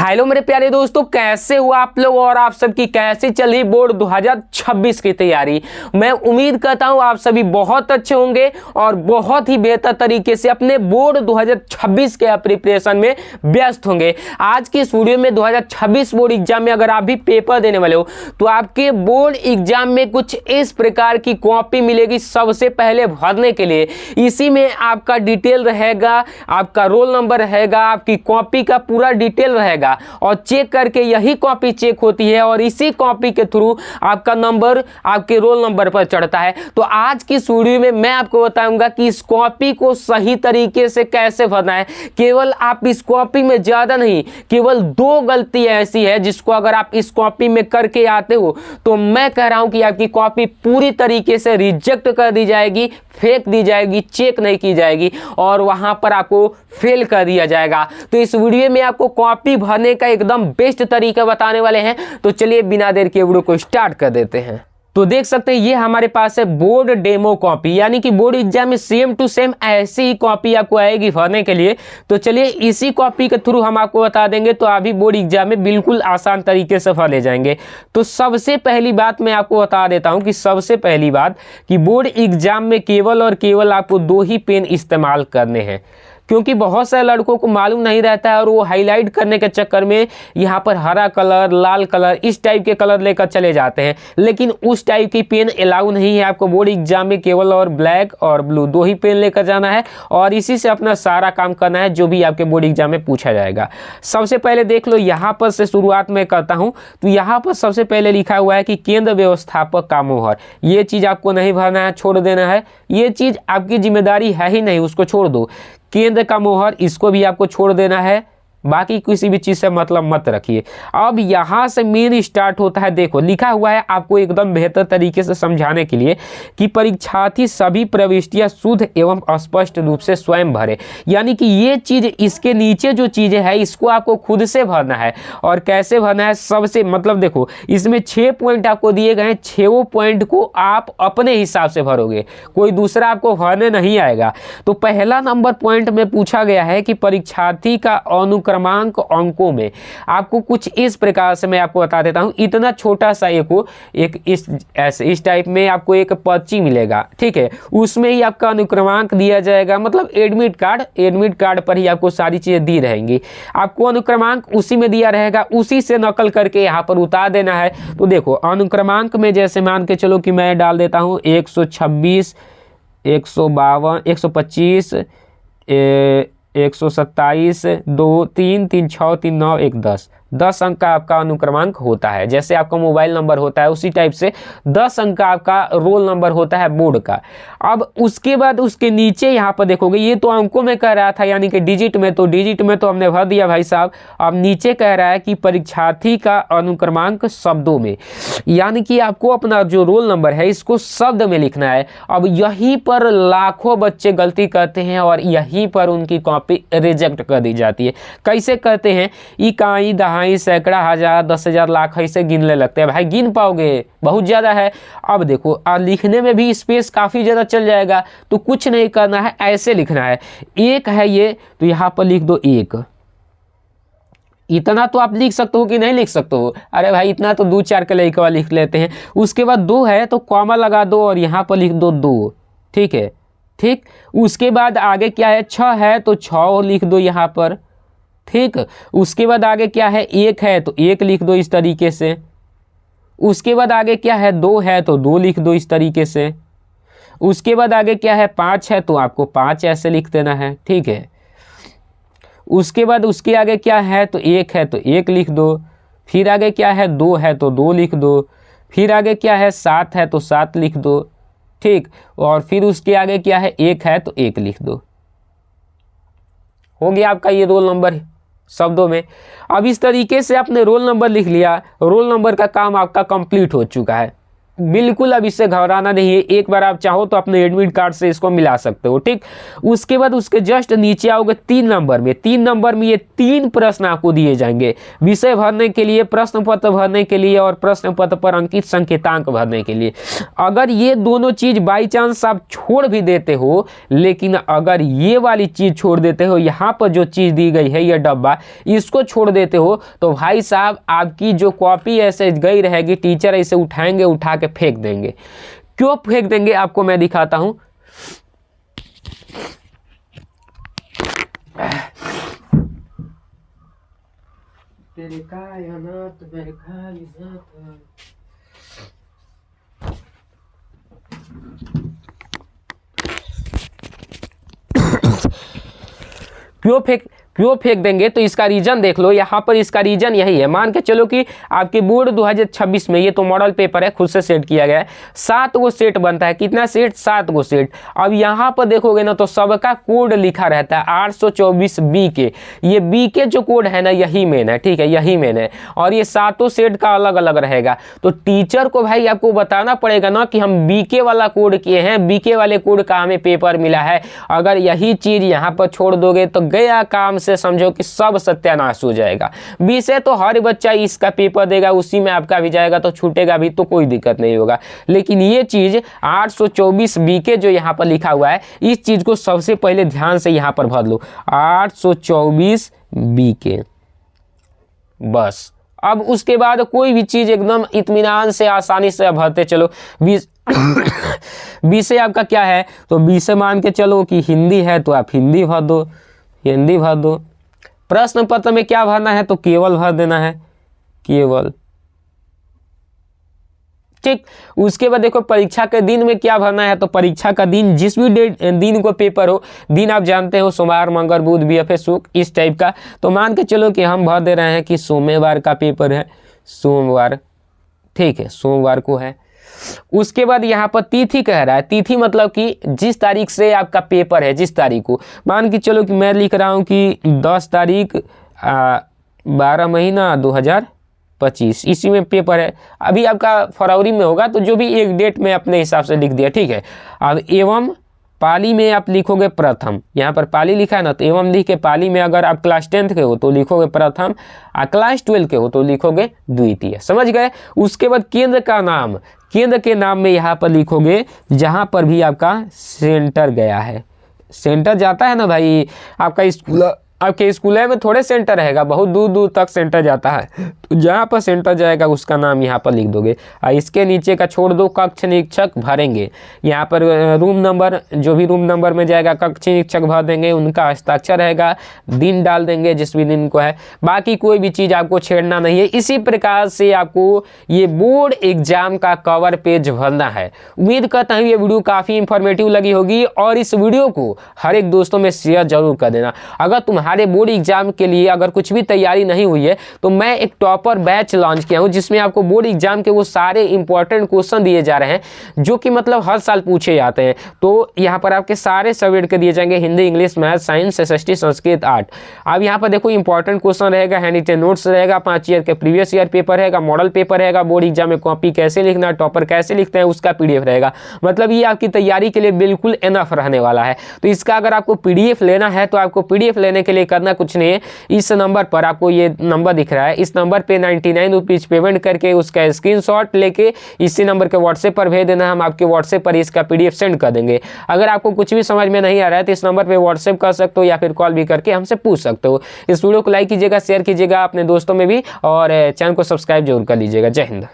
Hello मेरे प्यारे दोस्तों, कैसे हो आप लोग और आप सबकी कैसी चल रही बोर्ड 2026 की तैयारी। मैं उम्मीद करता हूं आप सभी बहुत अच्छे होंगे और बहुत ही बेहतर तरीके से अपने बोर्ड 2026 के प्रिपरेशन में व्यस्त होंगे। आज की इस वीडियो में 2026 बोर्ड एग्जाम में अगर आप भी पेपर देने वाले हो तो आपके बोर्ड एग्जाम में कुछ इस प्रकार की कॉपी मिलेगी सबसे पहले भरने के लिए। इसी में आपका डिटेल रहेगा, आपका रोल नंबर रहेगा, आपकी कॉपी का पूरा डिटेल रहेगा और चेक करके यही कॉपी चेक होती है और इसी कॉपी के थ्रू आपका नंबर आपके रोल नंबर पर चढ़ता है। तो आज की इस वीडियो में मैं आपको बताऊंगा कि इस कॉपी को सही तरीके से कैसे भरना है। केवल आप इस कॉपी में ज्यादा नहीं, केवल 2 गलती ऐसी है जिसको अगर आप इस कॉपी में करके आते हो तो मैं कह रहा हूं कि आपकी कॉपी पूरी तरीके से रिजेक्ट कर दी जाएगी, फेंक दी जाएगी, चेक नहीं की जाएगी और वहां पर आपको फेल कर दिया जाएगा। तो इस वीडियो में आपको कॉपी भरने का एकदम बेस्ट तरीका बताने वाले हैं। तो चलिए बिना देर के वीडियो को स्टार्ट कर देते हैं। तो देख सकते हैं ये हमारे पास है बोर्ड डेमो कॉपी, यानी कि बोर्ड एग्जाम में सेम टू सेम ऐसी ही कॉपी आपको आएगी भरने के लिए। तो चलिए इसी कॉपी के थ्रू हम आपको बता देंगे, तो अभी बोर्ड एग्जाम में बिल्कुल आसान तरीके से भर ले जाएंगे। तो सबसे पहली बात मैं आपको बता देता हूं कि सबसे पहली बात कि बोर्ड एग्जाम में केवल और केवल आपको 2 ही पेन इस्तेमाल करने हैं, क्योंकि बहुत सारे लड़कों को मालूम नहीं रहता है और वो हाईलाइट करने के चक्कर में यहाँ पर हरा कलर, लाल कलर, इस टाइप के कलर लेकर चले जाते हैं। लेकिन उस टाइप की पेन अलाउ नहीं है। आपको बोर्ड एग्जाम में केवल और ब्लैक और ब्लू 2 ही पेन लेकर जाना है और इसी से अपना सारा काम करना है जो भी आपके बोर्ड एग्जाम में पूछा जाएगा। सबसे पहले देख लो, यहाँ पर से शुरुआत में करता हूँ। तो यहाँ पर सबसे पहले लिखा हुआ है कि केंद्र व्यवस्थापक का मोहर। ये चीज़ आपको नहीं भरना है, छोड़ देना है। ये चीज़ आपकी जिम्मेदारी है ही नहीं, उसको छोड़ दो। केंद्र का मोहर, इसको भी आपको छोड़ देना है। बाकी किसी भी चीज़ से मतलब मत रखिए। अब यहाँ से मेन स्टार्ट होता है। देखो लिखा हुआ है आपको एकदम बेहतर तरीके से समझाने के लिए कि परीक्षार्थी सभी प्रविष्टियाँ शुद्ध एवं स्पष्ट रूप से स्वयं भरे। यानी कि ये चीज़, इसके नीचे जो चीज़ें हैं इसको आपको खुद से भरना है। और कैसे भरना है, सबसे मतलब देखो इसमें 6 पॉइंट आपको दिए गए हैं। 6 पॉइंट को आप अपने हिसाब से भरोगे, कोई दूसरा आपको भरने नहीं आएगा। तो पहला नंबर पॉइंट में पूछा गया है कि परीक्षार्थी का अनुक्रमांक अंकों में आपको कुछ इस प्रकार से मैं आपको बता देता हूं। इतना छोटा सा एक इस टाइप में आपको एक पर्ची मिलेगा, ठीक है। उसमें ही आपका अनुक्रमांक दिया जाएगा, मतलब एडमिट कार्ड पर ही आपको सारी चीजें दी रहेंगी। आपको अनुक्रमांक उसी में दिया रहेगा, उसी से नकल करके यहाँ पर उतार देना है। तो देखो अनुक्रमांक में जैसे मान के चलो कि मैं डाल देता हूँ 126, 152, 125, 127, 2, 3, 3, 6, 3, 9, 1, 10 अंक का आपका अनुक्रमांक होता है। जैसे आपका मोबाइल नंबर होता है उसी टाइप से 10 अंक का आपका रोल नंबर होता है बोर्ड का। अब उसके बाद उसके नीचे यहाँ पर देखोगे, ये तो अंकों में कह रहा था यानी कि डिजिट में, तो डिजिट में तो हमने भर दिया भाई साहब। अब नीचे कह रहा है कि परीक्षार्थी का अनुक्रमांक शब्दों में, यानी कि आपको अपना जो रोल नंबर है इसको शब्द में लिखना है। अब यहीं पर लाखों बच्चे गलती करते हैं और यहीं पर उनकी कॉपी रिजेक्ट कर दी जाती है। कैसे करते हैं, इकाई, दहाई, सैकड़ा, हजार, 10,000, लाख ऐसे गिनने लगते हैं। भाई गिन पाओगे, बहुत ज़्यादा है। अब देखो लिखने में भी स्पेस काफ़ी ज़्यादा चल जाएगा, तो कुछ नहीं करना है, ऐसे लिखना है। 1 है ये, तो यहाँ पर लिख दो 1। इतना तो आप लिख सकते हो कि नहीं लिख सकते हो? अरे भाई इतना तो 2-4 के लड़का लिख लेते हैं। उसके बाद 2 है तो कॉमा लगा दो और यहाँ पर लिख दो 2, ठीक है, ठीक। उसके बाद आगे क्या है, 6 है तो 6 लिख दो यहाँ पर, ठीक। उसके बाद आगे क्या है, 1 है तो 1 लिख दो इस तरीके से। उसके बाद आगे क्या है, 2 है तो 2 लिख दो इस तरीके से। उसके बाद आगे क्या है, 5 है तो आपको 5 ऐसे लिख देना है, ठीक है। उसके बाद उसके आगे क्या है, तो 1 है तो 1 लिख दो। फिर आगे क्या है, 2 है तो 2 लिख दो। फिर आगे क्या है, 7 है तो 7 लिख दो, ठीक। और फिर उसके आगे क्या है, 1 है तो 1 लिख दो। हो गया आपका ये रोल नंबर शब्दों में। अब इस तरीके से आपने रोल नंबर लिख लिया, रोल नंबर का काम आपका कंप्लीट हो चुका है। बिल्कुल अब इससे घबराना नहीं है, एक बार आप चाहो तो अपने एडमिट कार्ड से इसको मिला सकते हो, ठीक। उसके बाद उसके जस्ट नीचे आओगे 3 नंबर में, 3 नंबर में ये 3 प्रश्न आपको दिए जाएंगे, विषय भरने के लिए, प्रश्न पत्र भरने के लिए और प्रश्न पत्र पर अंकित संकेतांक भरने के लिए। अगर ये दोनों चीज बाई चांस आप छोड़ भी देते हो, लेकिन अगर ये वाली चीज छोड़ देते हो, यहाँ पर जो चीज दी गई है ये डब्बा, इसको छोड़ देते हो, तो भाई साहब आपकी जो कॉपी ऐसे गई रहेगी, टीचर ऐसे उठाएंगे, उठा के फेंक देंगे। क्यों फेंक देंगे आपको मैं दिखाता हूं। तेरे कायनात मेरे कायनात। क्यों फेंक देंगे, तो इसका रीजन देख लो। यहाँ पर इसका रीजन यही है, मान के चलो कि आपके बोर्ड 2026 में, ये तो मॉडल पेपर है, खुद से सेट किया गया है, 7 गो सेट बनता है। कितना सेट? 7 गो सेट। अब यहाँ पर देखोगे ना तो सबका कोड लिखा रहता है 824 बी के। ये बी के जो कोड है ना, यही मेन है, ठीक है, यही मेन है। और ये 7 सेट का अलग अलग रहेगा। तो टीचर को भाई आपको बताना पड़ेगा ना कि हम बी के वाला कोड किए हैं, बी के वाले कोड का हमें पेपर मिला है। अगर यही चीज यहाँ पर छोड़ दोगे तो गया काम से, समझो कि सब सत्यानाश हो जाएगा। बी से तो हर बच्चा इसका पेपर देगा, उसी में आपका भी जाएगा, तो छूटेगा भी तो कोई दिक्कत नहीं होगा। लेकिन ये चीज 824 बी के जो यहाँ पर लिखा हुआ है, इस चीज को सबसे पहले ध्यान से यहाँ पर भर लो, 824 बी के, बस। अब उसके बाद कोई भी चीज एकदम इत्मीनान से, आसानी से भरते चलो। बी से आपका क्या है, तो बी से मान के चलो कि हिंदी है तो आप हिंदी भर दो, हिंदी भर दो। प्रश्न पत्र में क्या भरना है, तो केवल भर देना है, केवल, ठीक। उसके बाद देखो परीक्षा के दिन में क्या भरना है, तो परीक्षा का दिन, जिस भी दिन को पेपर हो, दिन आप जानते हो, सोमवार, मंगल, बुध, बीएफए, शुक्र, इस टाइप का। तो मान के चलो कि हम भर दे रहे हैं कि सोमवार का पेपर है, सोमवार, ठीक है, सोमवार को है। उसके बाद यहाँ पर तिथि कह रहा है, तिथि मतलब कि जिस तारीख से आपका पेपर है, जिस तारीख को, मान के चलो कि मैं लिख रहा हूँ कि 10 तारीख 12 महीना 2025, इसी में पेपर है। अभी आपका फरवरी में होगा, तो जो भी एक डेट में अपने हिसाब से लिख दिया, ठीक है। अब एवं पाली में आप लिखोगे प्रथम, यहाँ पर पाली लिखा है ना, तो एवं लिख के पाली में अगर आप क्लास 10th के हो तो लिखोगे प्रथम, और क्लास 12 के हो तो लिखोगे द्वितीय, समझ गए। उसके बाद केंद्र का नाम, केंद्र के नाम में यहाँ पर लिखोगे जहाँ पर भी आपका सेंटर गया है। सेंटर जाता है ना भाई, आपका स्कूल, आपके स्कूल में थोड़े सेंटर रहेगा, बहुत दूर दूर तक सेंटर जाता है, तो जहाँ पर सेंटर जाएगा उसका नाम यहाँ पर लिख दोगे। और इसके नीचे का छोड़ दो, कक्ष निरीक्षक भरेंगे। यहाँ पर रूम नंबर, जो भी रूम नंबर में जाएगा कक्ष निरीक्षक भर देंगे, उनका हस्ताक्षर रहेगा, दिन डाल देंगे जिस भी दिन को है। बाकी कोई भी चीज़ आपको छेड़ना नहीं है। इसी प्रकार से आपको ये बोर्ड एग्जाम का कवर पेज भरना है। उम्मीद करता हूँ ये वीडियो काफ़ी इंफॉर्मेटिव लगी होगी, और इस वीडियो को हर एक दोस्तों में शेयर जरूर कर देना। अगर तुम्हारे बोर्ड एग्जाम के लिए अगर कुछ भी तैयारी नहीं हुई है, तो मैं एक टॉपर बैच लॉन्च किया हूं, जिसमें आपको बोर्ड एग्जाम के वो सारे इंपॉर्टेंट क्वेश्चन दिए जा रहे हैं जो कि मतलब हर साल पूछे जाते हैं। तो यहाँ पर आपके सारे सब्जेक्ट के दिए जाएंगे, Hindi, English, math, science, SST, Sanskrit, art. अब यहाँ पर देखो इंपॉर्टेंट क्वेश्चन रहेगा, हैंड रिटन नोट्स रहेगा, 5 ईयर के प्रीवियस ईयर पेपर रहेगा, मॉडल पेपर रहेगा, बोर्ड एग्जाम में कॉपी कैसे लिखना, टॉपर कैसे लिखते हैं उसका पीडीएफ रहेगा। मतलब ये आपकी तैयारी के लिए बिल्कुल एनफ रहने वाला है। तो इसका अगर आपको पीडीएफ लेना है, तो आपको पीडीएफ लेने के लिए करना कुछ नहीं है, इस नंबर पर, आपको ये नंबर दिख रहा है, इस नंबर पे 99 रुपीज़ पेमेंट करके उसका स्क्रीनशॉट लेके इसी नंबर के व्हाट्सएप पर भेज देना, हम आपके व्हाट्सएप पर इसका पीडीएफ सेंड कर देंगे। अगर आपको कुछ भी समझ में नहीं आ रहा है तो इस नंबर पे व्हाट्सएप कर सकते हो, या फिर कॉल भी करके हमसे पूछ सकते हो। इस वीडियो को लाइक कीजिएगा, शेयर कीजिएगा अपने दोस्तों में भी, और चैनल को सब्सक्राइब जरूर कर लीजिएगा। जय हिंद।